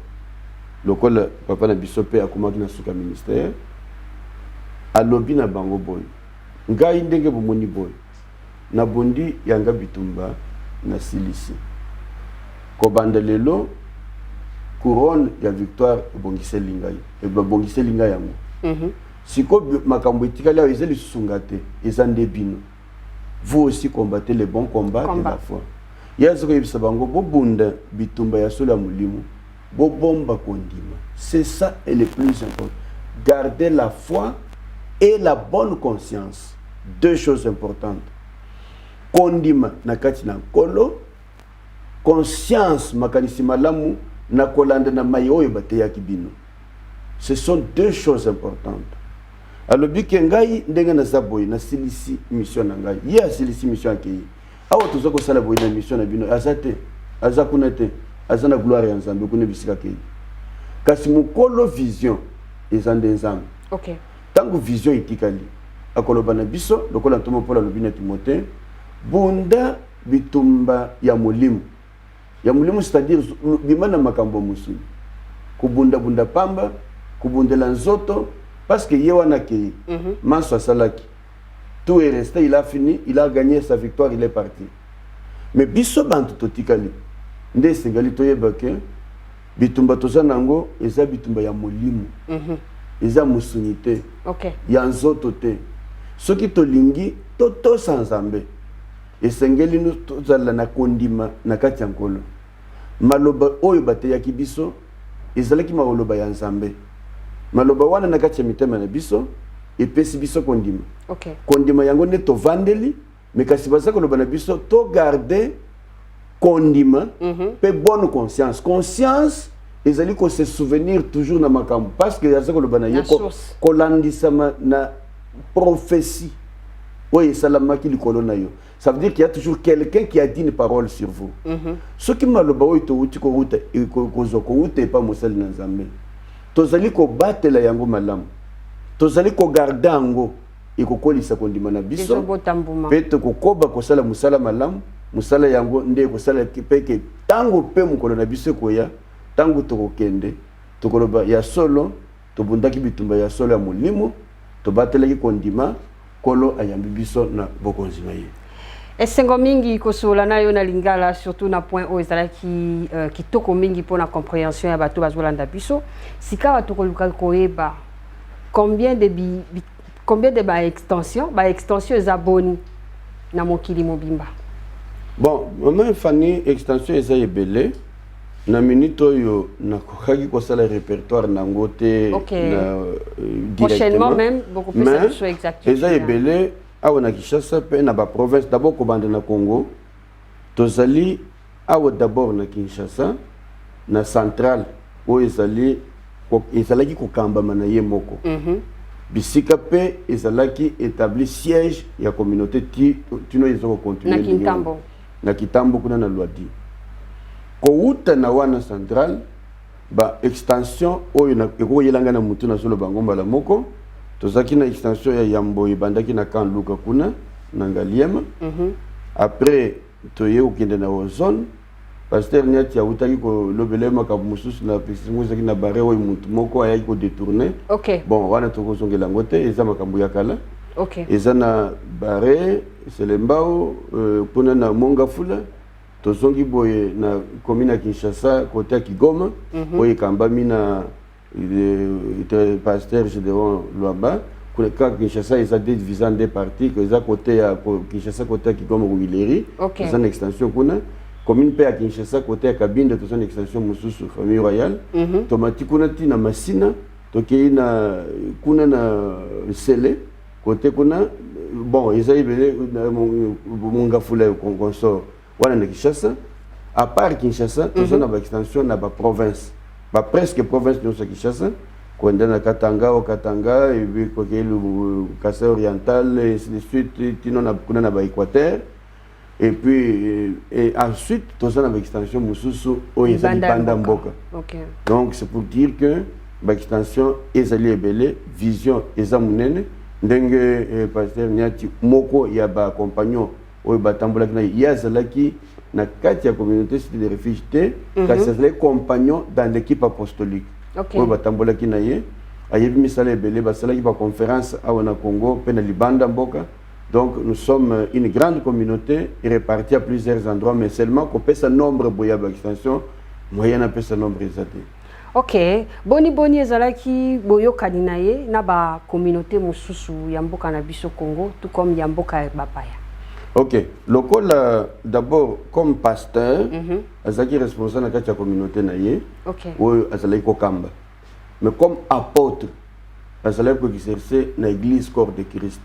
Lokola papa na biso pe akomaki na suka ministère. Alobi na bango boy. Ngai ndenge bomoni boy. Na bondi yanga bitumba na silisi. Kobanda lelo couronne ya victoire ebongise lingai. Ebongise lingai yango. siko makambo etikali awa eza lisusunga te eza nde bino. Vous aussi combattez les bons combats de la foi. Yazoko yebisa bango bobunda bitumba ya solo ya mulimu bobomba kondima. C'est ça et le plus important. Garder la foi et la bonne conscience. Deux choses importantes. Kondima nakati na kolo, conscience makanisi malamu na kolanda na mayo bate ya kibino. Ce sont deux choses importantes. Alors bikengai ndenga na zaboy na silisi mission na ngai. Ya silisi mission akei. Awa tozoko sala boy na mission na bino azate azakunate azana gloire ya Nzambe kune bisika kei. Kasi mukolo vision ezande nzambe.
OK.
Tango vision itikali akoloba na biso lokola ntomo pola lobina Timothée bunda bitumba ya mulimu. Ya mulimu c'est-à-dire bimana makambo musuli. Kubunda bunda pamba, kubundela nzoto parce que yewana ke Manso Salaki. Tout est resté, il a fini, il a gagné sa victoire, il est parti. Mais biso bantu totikali. Nde sengali toyeba ke bitumba toza nango eza bitumba ya mulimu. Eza musunite.
OK.
Ya nzoto te. Soki tolingi toto sanzambe. Esengeli nu tozala na kondima na kati ya nkolo. Maloba oyo bateyaki biso ezalaki maloba ya Nzambe. Maloba wana na kati ya mitema na biso epesi biso kondima.
OK.
Kondima yango nde tovandeli mais kasi baza koloba na biso to garder kondima pe bonne conscience. Conscience ezali ko se souvenir toujours na makambo parce que yaza koloba na yeko kolandisama na prophétie. Oui, salamaki likolo na yo. Ça veut dire qu'il y a toujours quelqu'un qui a dit une parole sur vous. Ce qui m'a le baoui to uti ko uta ko uta pas mosali na Nzambe. Tozali ko batela yango malamu. Tozali ko garder yango e ko kolisa kondima na biso. Pete ko koba ko sala musala malamu, musala yango nde ko sala peke tango pe mukolo na biso ko ya tango to ko kende to koloba ya solo to bundaki bitumba ya solo ya mulimo to batela ki kondima kolo ayambi biso na bokonzima ye.
Esengo mingi kosola na yo na lingala surtout na point o ezala ki kitoko mingi pour la compréhension ya bato bazolanda biso sika bato koluka koyeba combien de ba extension eza boni na mokili mobimba.
Bon, maman Fanny extension eza ebele na minute oyo na kokaki kosala répertoire nango te na
prochainement même beaucoup plus de choses exactement.
Eza ebele awa na Kinshasa pe na ba province d'abord ko bande na Congo tozali awa d'abord na Kinshasa na centrale o ezali ko kamba na ye moko bisika pe ezalaki établi siège ya communauté tino ezoko continuer na Kitambo kuna na Lwadi ko uta na wana centrale ba extension oyo na eko yelanga na mutu na solo bangomba la moko tozaki na extension ya Yambo ibandaki na kan Luka kuna na Ngaliema. Après toye okende na ozone pasteur Niati utaki ko lobelema ka mususu na pesimu zaki na bare oyo mutu moko ayaki ko détourner.
OK.
Bon wana toko zongela ngote eza makambo ya kala.
OK.
Eza na bare selembao kuna na Mongafula tozongi boye na commune ya Kinshasa côté ya Kigoma oyo kambami na pasteur Gédéon Luamba pour ka Kinshasa eza des divisions des partis que eza côté ya Kinshasa côté ya Kigoma Ruileri eza une extension kuna commune pe ya Kinshasa côté ya Kabinda to une extension mususu famille royale tomati kuna tina Masina tokei na kuna na Sele côté kuna bon eza ibele Mongafula consort wana na Kinshasa à part Kinshasa tozo na ba extension na ba province ba presque province de Kinshasa kwenda na Katanga et puis kokelu Kasai oriental et ainsi de suite tino na kuna na ba Équateur et puis et ensuite tozo na ba extension mususu oyezali banda mboka. Donc c'est pour dire que ba extension ezali ebele vision eza munene ndenge pasteur Niati moko ya ba compagnon oyo batambolaki na yazalaki na kati ya communauté cité de réfugiés kasi azali compagnon dans l'équipe apostolique oyo batambolaki na ye ayebi misala ebele basalaki ba conférence awa na Congo pe na libanda mboka. Donc nous sommes une grande communauté répartie à plusieurs endroits mais seulement qu'on pèse un nombre boya ba extension moyen na pèse un nombre exact.
Ok, boni ezalaki boyokani na ye na ba communauté mosusu ya mboka na biso Congo, tout comme ya mboka bapaya.
Ok, lokola d'abord comme pasteur, azalaki responsable na kati ya communauté na ye, oyo azalaki kokamba. Mais comme apôtre, azalaki ko exercer na église corps de Christ.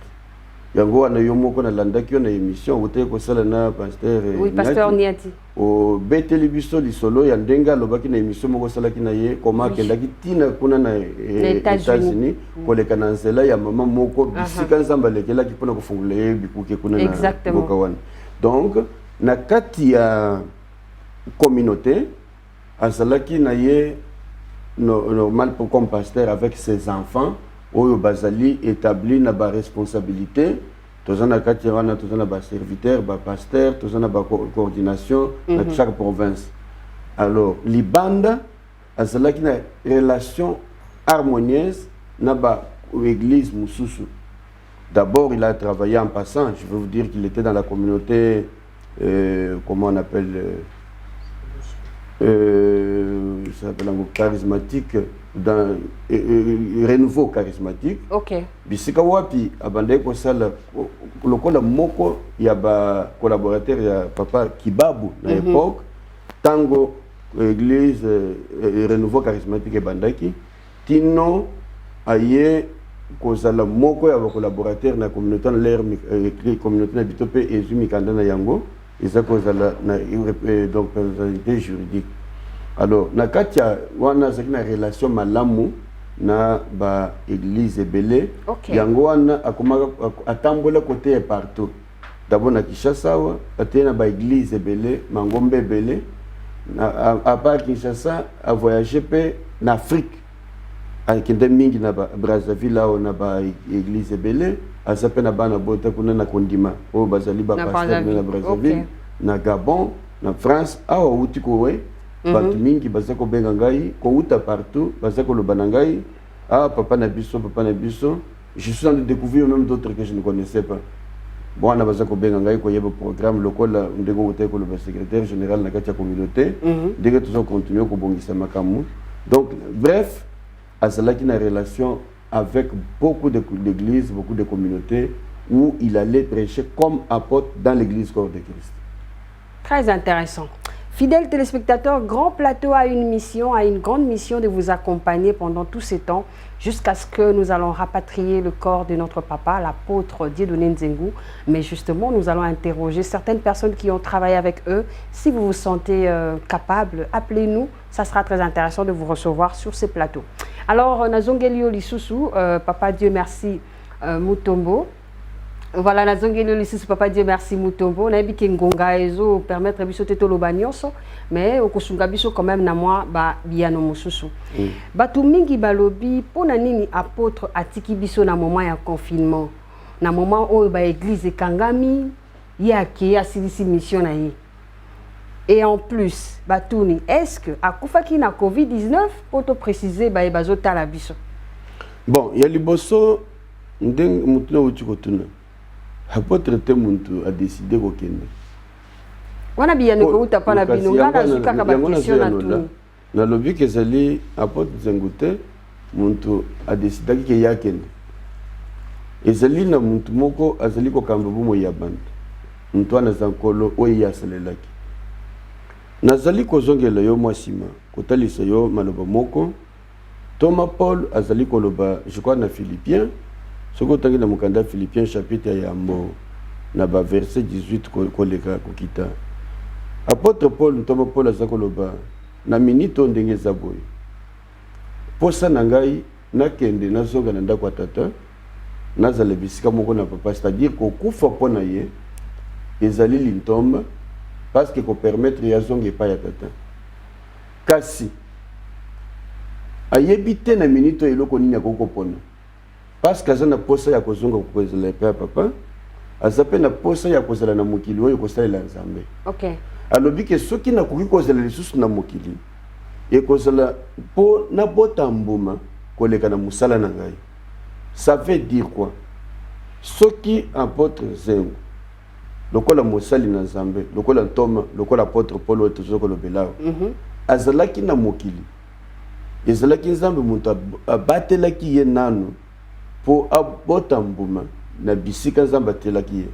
Yango wana yo moko na landaki na émission wote ko sala na pasteur
oui pasteur Niati
o beteli biso lisolo ya ndenga lobaki na émission moko salaki na ye koma kendaki tina kuna na États-Unis koleka na nzela ya mama moko bisika nzamba lekelaki pona kufungula ye bikuke kuna na boka wana. Donc na kati ya communauté azalaki na ye normal pour comme pasteur avec ses enfants. Oyo bazali établi na ba responsabilité tozana kati wana tozana ba serviteur ba pasteur tozana ba coordination na chaque province. Alors libanda azalaki na relation harmonieuse na ba église mususu. D'abord il a travaillé en passant, je veux vous dire qu'il était dans la communauté comment on appelle ça s'appelle un groupe charismatique dans renouveau charismatique.
Ok.
Bisika wapi abandai ko sala lokola moko ya ba collaborateur ya papa Kibabu na époque tango église renouveau charismatique bandaki tino aye ko sala moko ya ba collaborateur na communauté na l'air communauté na bitope ezumi kanda na yango isa ko sala na donc personnalité juridique. Alors na katia wana zakina relation malamu na ba église ebele yango wana akomaka atambola côté partout. D'abord na Kinshasa wa atena ba église ebele mangombe ebele à part Kinshasa a voyagé pe na Afrique akende mingi na Brazzaville là na ba église ebele asape na bana bota kuna na kondima o bazali ba pasteur na Brazzaville na Gabon na France awa uti kowe batu mingi baza ko benga ngai ko uta partout baza ko lobana ngai papa na biso je suis en train de découvrir même d'autres que je ne connaissais pas. Bon na baza ko benga ngai ko yeba programme lokola ndeko wote ko le secrétaire général na kati ya communauté ndenge toujours continuer ko bongisa makamu. Donc bref azalaki na relation avec beaucoup d'églises, beaucoup de communautés où il allait prêcher comme apôtre dans l'église corps de Christ.
Très intéressant. Fidèles téléspectateurs, Grand Plateau a une grande mission de vous accompagner pendant tous ces temps jusqu'à ce que nous allons rapatrier le corps de notre papa, l'apôtre Dieudonné Nzengu. Mais justement, nous allons interroger certaines personnes qui ont travaillé avec eux. Si vous vous sentez capable, appelez-nous. Ça sera très intéressant de vous recevoir sur ces plateaux. Alors, Nazongelio Lisusu, Papa Dieu merci Mutombo. Voilà, Nazongelio Lisusu, Papa Dieu merci Mutombo. Na yebi ke ngonga ezo permettre biso te toloba nyonso, mais okosunga biso quand même na mwa ba biano mususu. Batu mingi balobi pona nini apôtre atiki biso na moment ya confinement. Na moment oyo ba église kangami yake asilisi mission na ye. Et en plus, Batouni, est-ce que akufaki na COVID-19 pour te préciser ba bazota la biso?
Bon, ya liboso ndeng mutuna uchikotuna. Apôtre te muntu a décidé ko kende.
Wana biyano ko utapa na bino ngana zuka ka ba question na tout.
Na lobi ke zali apôtre Zengute muntu a décidé ke ya kende. Ezali na muntu moko azali ko kamba bumo ya bantu. Muntu ana zankolo oya salelaki. Nazali kozongela yo mwasima kotalisa yo maloba moko Thomas Paul azali koloba je crois na Philippiens soko tangi na mukanda Philippiens chapitre ya mbo na ba verset 18 koleka kokita apôtre Paul Thomas Paul azali koloba na minito ndenge zaboy posa na ngai nakende nazonga na ndako tata nazale bisika moko na papa c'est-à-dire ko kufa pona ye ezali lintomba parce que ko permettre ya zonge pa ya tata kasi ayebite na minito eloko nini akoko pona parce que azana posa ya kozonga kokozela pa papa azape na posa ya kozela na mokili oyo kosalela nzambe.
OK.
Alobi ke soki na koki kozela lisusu na mokili e kozela po na bota mbuma koleka na musala na ngai. Ça veut dire quoi? Soki apôtre Zengu lokola mosali na nzambe lokola ntoma lokola apôtre Paul oyo tozoko lobelao azalaki na mokili ezalaki nzambe moto abatelaki ye nanu po abota mbuma na bisika nzambe atelaki ye.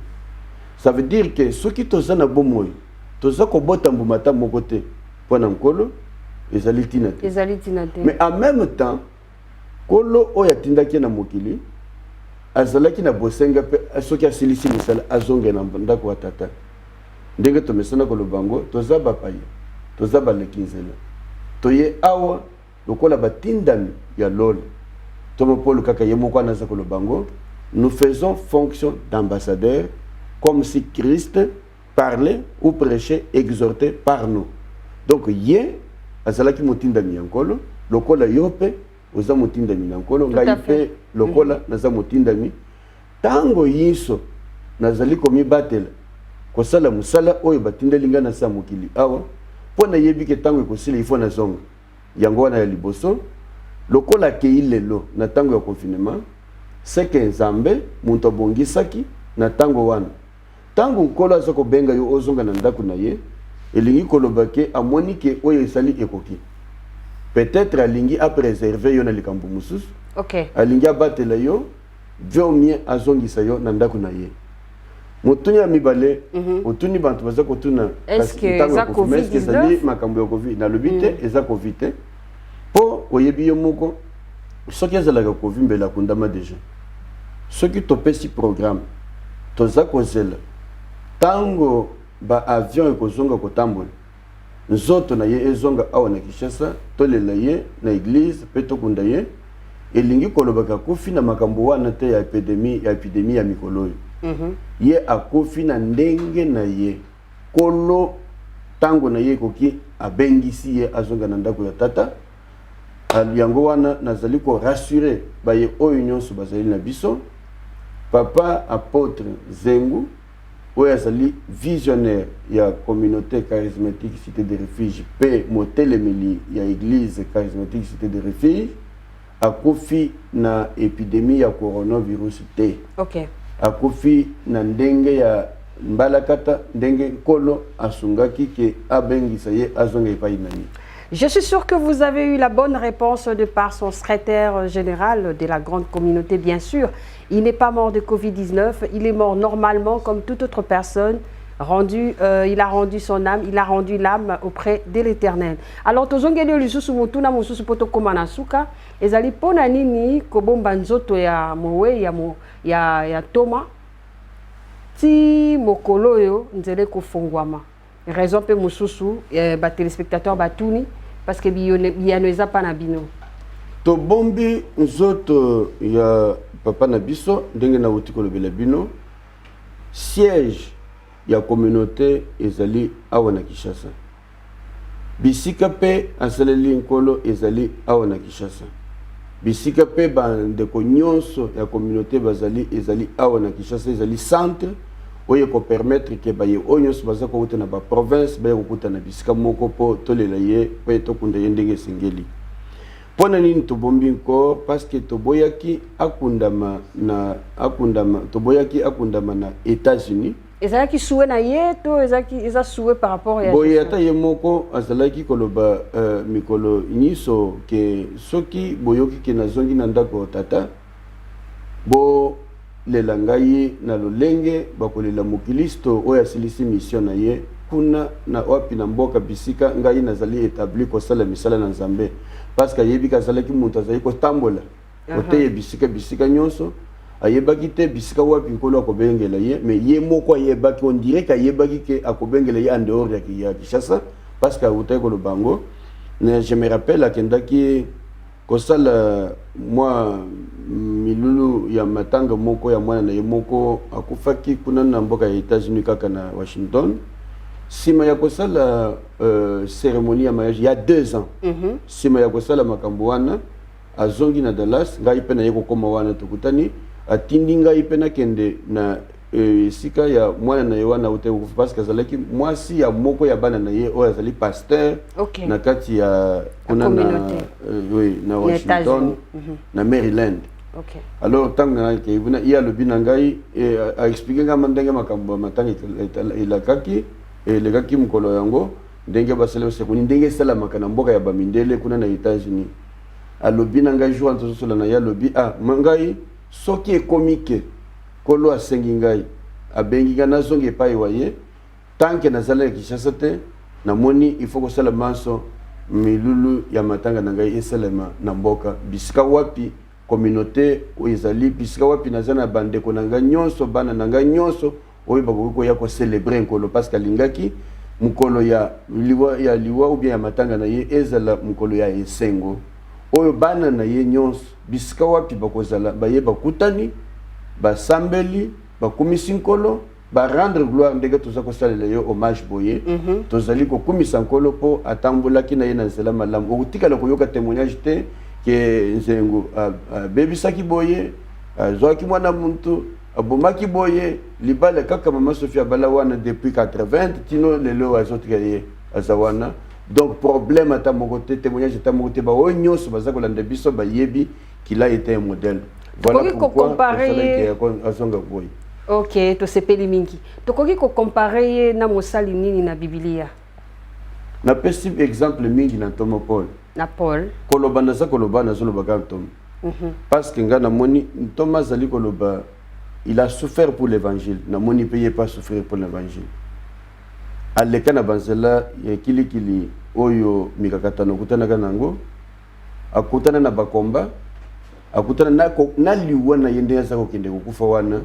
Ça veut dire que ceux qui toza na bomoi toza ko bota mbuma ta moko te po na nkolo ezali tina te. Mais en même temps kolo oya tindaki na mokili azalaki na bosenga pe soki asilisi misala azonge na ndako wa tata. Ndenge tomesana ko lobango toza bapaye toza balekinzela toye awa lokola batindami ya lolo tomo polo kaka yemoko na ko lobango. Nous faisons fonction d'ambassadeur comme si Christ parlait ou prêchait, exhortait par nous. Donc, yé, azalaki motindami yankolo, lokola yope, oza motindami yankolo, ngaipe, lokola, naza motindami. Tango yiso, nazali komi batela, kosala musala, oyo batindelinga na sa mokili. Awa, pona yebike tango kosila, ifo na zonga. Yango wana ya liboso, lokola keilelo, na tango ya confinement, seke nzambe, muntu bongisaki, na tango wana. Tango nkolo azako benga yo ozonga na ndako na ye, elingi kolobake amoni ke oyo esali ekoki. Peut-être alingi a préserver yo na likambo mususu.
OK.
Alingi abatela yo, vyo mie azongisa yo na ndako na ye. Motuni ya mibale, otuni bantu baza kotuna
est-ce que eza COVID-19
ezali makambo ya COVID na lobite eza COVID te. Po oyebi yo moko soki ezalaka COVID mbela kundama déjà. Soki topesi programme toza kozela tango ba avion ekozonga kotambola nzoto na ye ezonga awa na Kinshasa tolela ye na église pe tokunda ye elingi kolobaka kofi na makambo wana te ya epidemie ya mikolo ye akofi na ndenge na ye kolo tango na ye koki abengisi ye azonga na ndako ya tata yango wana nazali ko rassurer ba ye oyo nyonso bazali na biso. Papa apôtre Zengu, oyo azali visionnaire ya communauté charismatique cité de refuge pe motelemeli ya église charismatique cité de refuge akufi na épidémie ya coronavirus te.
OK.
Akufi na ndenge ya mbalakata ndenge kolo asungaki ke abengisa ye azonga epai na ye.
Je suis sûr que vous avez eu la bonne réponse de par son secrétaire général de la grande communauté, bien sûr. Il n'est pas mort de Covid-19, il est mort normalement comme toute autre personne. Il a rendu son âme, il a rendu l'âme auprès de l'Éternel. Alors, tozongeli lisusu mutuna mususu poto komana suka, ezali pona nini kobomba nzoto ya mowe ya Thomas ti mokolo yo nzele kofungwama. Raison pe mususu ba téléspectateur batuni parce que biyano eza pa na bino.
To bombi nzoto ya papa na biso ndenge na uti kolobela bino siège ya communauté ezali awa na Kinshasa. Bisika pe asaleli nkolo ezali awa na Kinshasa. Bisika pe bandeko nyonso ya communauté bazali ezali awa na Kinshasa ezali centre oyo ko permettre ke baye onyos baza ko uta na ba province baye ko kuta na bisika moko po tolela ye po etokunda ye ndenge sengeli. Pona nini tobombi nko parce que toboyaki akundama na États-Unis.
Ezalaki souwe na ye to eza souwe par rapport ya
boyata ye moko azalaki koloba mikolo niso ke soki boyoki ke nazongi na ndako tata bo lela ngai na lolenge bakolela mokilisto oyo asilisi mission na ye kuna na wapi na mboka bisika ngai nazali établi kosala misala na Nzambe parce que yebi kazalaki muntu azali kotambola oteye bisika nyonso ayebaki te bisika wapi nkolo akobengela ye mais ye moko ayebaki on dirait ka yebaki ke akobengela ye en dehors ya Kinshasa parce que utay ko lobango je me rappelle akendaki kosala moi milulu ya matanga moko ya mwana na ye moko akufaki kuna na mboka ya États-Unis kaka na Washington sima ya kosala cérémonie ya mariage il y a 2 ans sima ya kosala makambo wana azongi na Dallas ngai pe na ye kokoma wana tukutani atindi ngai pe na kende na sika ya mwana na ye wana ute parce que azalaki mwasi ya moko ya bana na ye oyo azali pasteur na kati ya kuna na Washington na Maryland.
OK.
Alors tant que ibuna iya lobina ngai a expliquer nga mandenge makambo matanga ilakaki legaki mkolo yango ndenge basale sekuni ndenge sala makana mboka ya bamindele kuna na États-Unis alobi na ngai jour antozo sola na ya alobi mangai soki ekomike kolo asengi ngai abengi nga nazongi epai waye tanke nazala ya Kinshasa te namoni il faut kosala maso milulu ya matanga na ngai esalema na mboka bisika wapi communauté oyo ezali bisika wapi nazana bandeko na ngai nyonso bana na ngai nyonso oyo bakoki koya kocelebre nkolo parce que alingaki mukolo ya liwa ou bien ya matanga na ye ezala mukolo ya esengo oyo bana na ye nyonso bisika wapi bakozala baye bakutani basambeli bakumisi nkolo ba rendre gloire ndenge toza kosalela yo hommage boye tozali kokumisa nkolo po atambulaki na ye na nzela malamu okutikala koyoka témoignage te ke nzengo bebisaki boye zwaki mwana muntu abomaki boye libala kaka mama Sophia bala wana depuis 80 tino lelo azotika ye azawana donc problème ata moko te témoignage ata moko te ba oyo nyonso baza kolanda biso bayebi qu'il a été un modèle. Voilà pourquoi azonga boye.
Ok, to sepeli mingi. Tokoki ko comparer na mosali nini na Biblia.
Na pesi exemple mingi na Thomas Paul.
Na Paul.
Koloba na za koloba na zolo baga Thomas. Parce que nga na moni Thomas zali koloba il a souffert pour l'évangile. Na moni payé pas souffrir pour l'évangile. Aleka na banzela ya kili oyo mikakatano kutana kanango. Akutana na bakomba. Akutana na liwa na yende ya zako kende kukufa wana.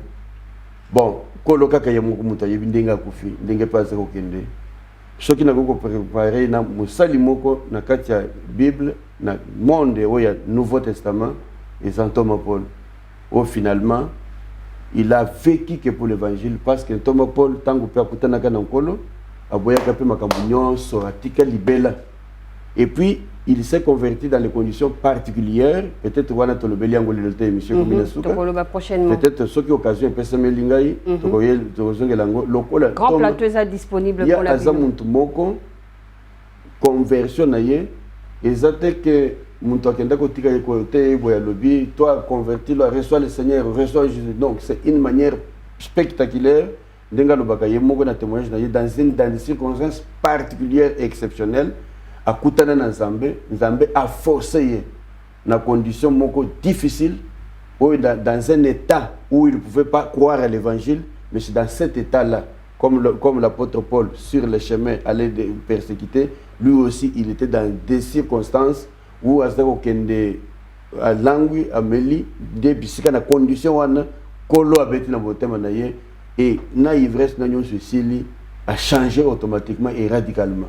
Bon, kolo kaka ya muta yebi ndenga kufi ndenge pa zako kende soki na koko préparer na musali moko na kati ya Bible na monde oya Nouveau Testament et Saint Thomas Paul finalement il a vécu que pour l'évangile parce que Thomas Paul tango pe akutana kana nkolo aboya kape makambo nyonso atika libela et puis il s'est converti dans les conditions particulières. Peut-être qu'on a le bélier angolais de monsieur peut-être ceux qui occasion pesa melingai
le grand plateau est disponible pour la
moko conversion naie exacte que muntu akenda kotika côté boya lobby toi converti le reçoit le Seigneur reçoit Jésus donc c'est une manière spectaculaire ndenga lobaka yemoko na témoignage naie dans des circonstances particulières et exceptionnelles. Akutana na Nzambe a forcé na condition moko difficile dans un état où il ne pouvait pas croire à l'évangile mais c'est dans cet état-là comme l'apôtre Paul sur le chemin allait persécuter lui aussi il était dans des circonstances où azako kende a langue ameli de bisika na condition wana kolo abeti na motema na ye et na ivresse na nyonso sili a changé automatiquement et radicalement.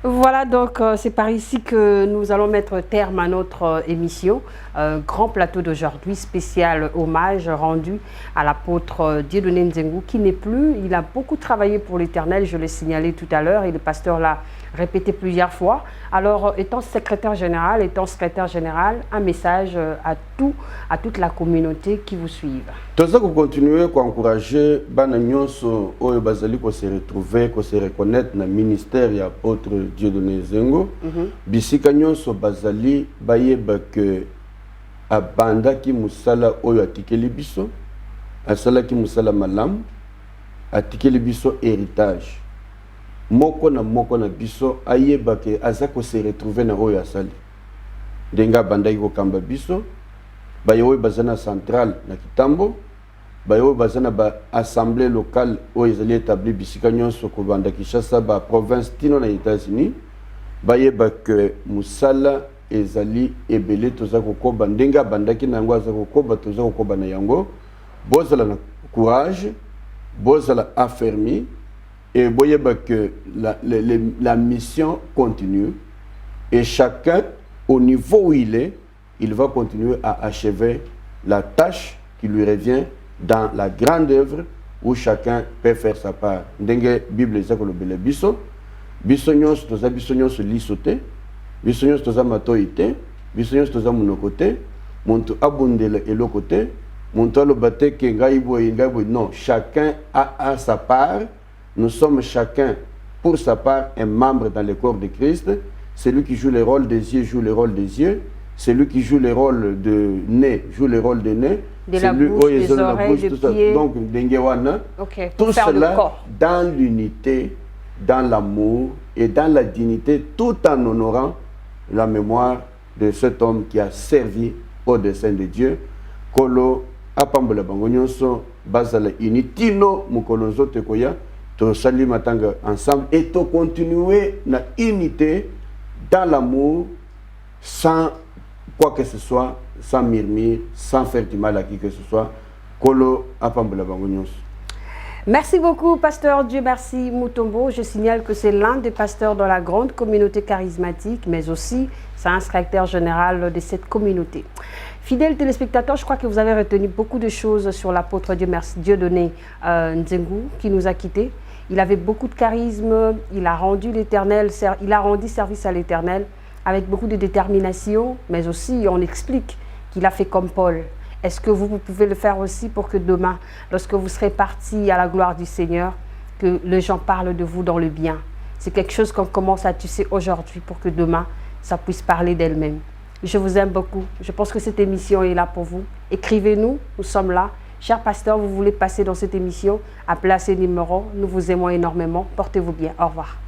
Voilà, donc c'est par ici que nous allons mettre terme à notre émission. Grand plateau d'aujourd'hui, spécial hommage rendu à l'apôtre Dieudonné Nzengu qui n'est plus. Il a beaucoup travaillé pour l'Éternel, je l'ai signalé tout à l'heure, et le pasteur l'a répété plusieurs fois. Alors, étant secrétaire général, un message à toute la communauté qui vous suive.
Nous allons continuer à encourager les gens qui se retrouver, qui se reconnaître dans le ministère de l'apôtre Dieudonné Nzengu. Bisika nyonso bazali bayeba que abanda ki musala oyo atikeli biso, asala ki musala malam, atikeli biso héritage. Moko na biso ayeba ke azako se retrouver na oyo asali. Denga banda ko kamba biso, bayo bazana centrale na Kitambo, bayo bazana ba assemblée locale oyo ezali établi bisika nyonso ko banda Kinshasa ba province tino na États-Unis, bayeba ke musala ezali ebele toza kokoba ndenga bandaki nango aza kokoba toza kokoba na yango bozala na courage bozala affermi et boyeba que la mission continue et chacun au niveau où il est il va continuer à achever la tâche qui lui revient dans la grande œuvre où chacun peut faire sa part ndenge Bible ezako lobele biso nyonso toza biso nyonso lisote biso nyonso toza matoi te biso nyonso toza monoko te muntu abundela eloko te muntu aloba te ke ngai boye non chacun a sa part nous sommes chacun pour sa part un membre dans le corps de Christ. Celui qui joue le rôle des yeux joue le rôle des yeux, celui qui joue le rôle de nez joue le rôle de nez,
de la bouche, des oreilles, des pieds.
Donc tout cela dans l'unité, dans l'amour et dans la dignité, tout en honorant la mémoire de cet homme qui a servi au dessein de Dieu. Kolo apambola bango nyonso bazala initino mukolo nzoto koya to sali matanga ensemble et to continuer na unité dans l'amour sans quoi que ce soit, sans murmure, sans faire du mal à qui que ce soit. Kolo apambola bango nyonso.
Merci beaucoup, pasteur Dieu merci Mutombo. Je signale que c'est l'un des pasteurs dans la grande communauté charismatique, mais aussi c'est un secrétaire général de cette communauté. Fidèles téléspectateurs, je crois que vous avez retenu beaucoup de choses sur l'apôtre Dieudonné Nzengu qui nous a quittés. Il avait beaucoup de charisme, il a rendu service à l'Éternel avec beaucoup de détermination, mais aussi on explique qu'il a fait comme Paul. Est-ce que vous pouvez le faire aussi pour que demain, lorsque vous serez partis à la gloire du Seigneur, que les gens parlent de vous dans le bien? C'est quelque chose qu'on commence à tisser aujourd'hui pour que demain, ça puisse parler d'elle-même. Je vous aime beaucoup. Je pense que cette émission est là pour vous. Écrivez-nous, nous sommes là. Chers pasteurs, vous voulez passer dans cette émission, appelez à ces numéros. Nous vous aimons énormément. Portez-vous bien. Au revoir.